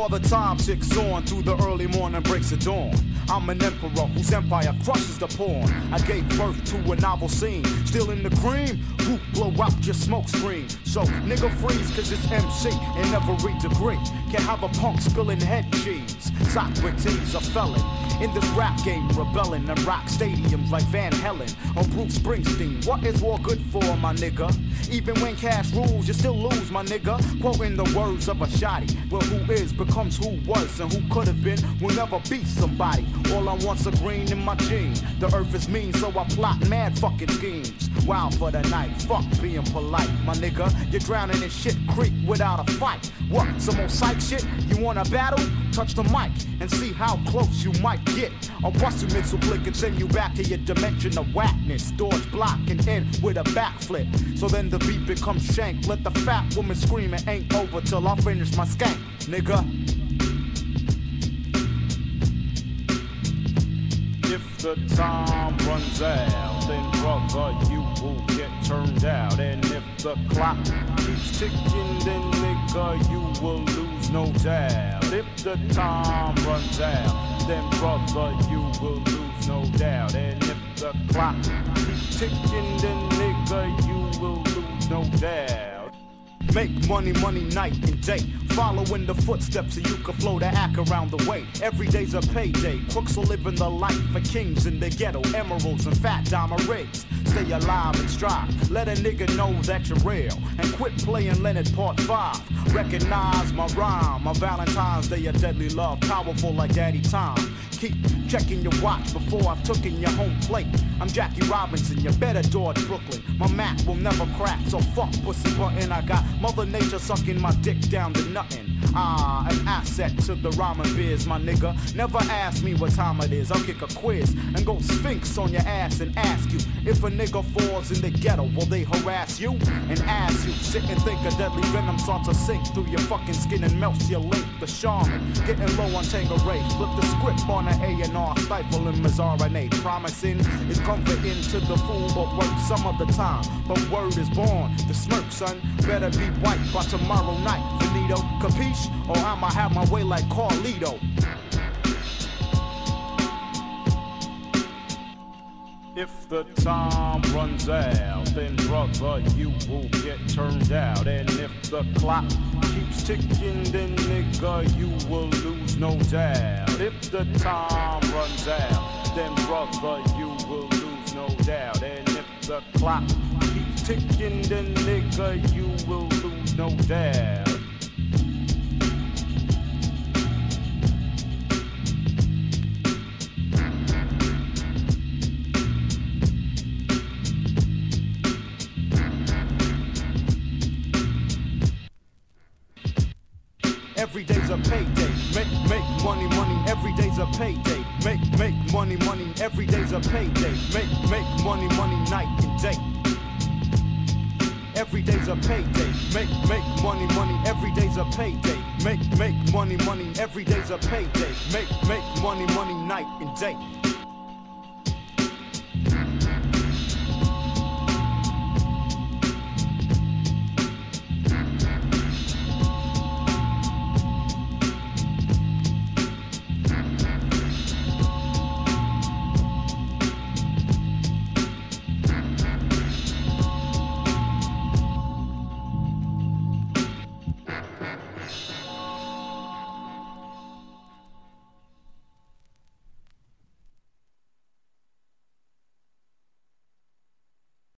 Father Time ticks on through the early morning breaks of dawn. I'm an emperor whose empire crushes the pawn. I gave birth to a novel scene. Still in the cream? Who blow out your smoke screen? So nigga freeze cause it's MC in every degree. Can't have a punk spilling head cheese. Socrates a felon. In this rap game, rebelling and rock stadiums like Van Halen or Bruce Springsteen. What is war good for, my nigga? Even when cash rules, you still lose, my nigga. Quoting the words of a shotty. Well, who is becomes who was, and who could have been will never be somebody. All I want's a green in my jean. The earth is mean, so I plot mad fucking schemes. Wild for the night, fuck being polite, my nigga. You're drowning in shit creek without a fight. What, some old psych shit? You wanna battle? Touch the mic and see how close you might get. I'll bust your missile blick and send you back to your dimension of whackness. Dodge, block, and end with a backflip. So then the beat becomes shank. Let the fat woman scream, it ain't over till I finish my skank, nigga. If the time runs out, then brother, you will get turned out. And if the clock keeps ticking, then nigga, you will lose, no doubt. If the time runs out, then brother, you will lose, no doubt. And if the clock keeps ticking, then nigga, you will lose, no doubt. Make money, money night and day. Following the footsteps so you can flow the act around the way. Every day's a payday. Crooks are living the life for kings in the ghetto. Emeralds and fat diamond rings. Stay alive and strive. Let a nigga know that you're real. And quit playing Leonard Part 5. Recognize my rhyme. My Valentine's Day a deadly love. Powerful like Daddy Time. Keep checking your watch before I've taken your home plate. I'm Jackie Robinson, you better dodge Brooklyn. My Mac will never crack, so fuck pussy button. I got Mother Nature sucking my dick down to nothing. An asset to the ramen biz, my nigga. Never ask me what time it is. I'll kick a quiz and go sphinx on your ass and ask you if a nigga falls in the ghetto, will they harass you and ask you? Sit and think a deadly venom starts to sink through your fucking skin and melts your link. The shaman getting low on Tangeray. Flip the script on an A&R, stifling his RNA. Promising is comforting to the fool, but work some of the time. But word is born. The smirk, son, better be white by tomorrow night. Finito, capiche? Or I'ma have my way like Carlito. If the time runs out, then brother, you will get turned out. And if the clock keeps ticking, then nigga, you will lose, no doubt. If the time runs out, then brother, you will lose, no doubt. And if the clock keeps ticking, then nigga, you will lose, no doubt. Every day's a payday. Make money, money. Every day's a payday. Make money, money. Every day's a payday. Make money, money night and day. Every day's a payday. Make money, money. Every day's a payday. Make money, money. Every day's a payday. Make money, money night and day.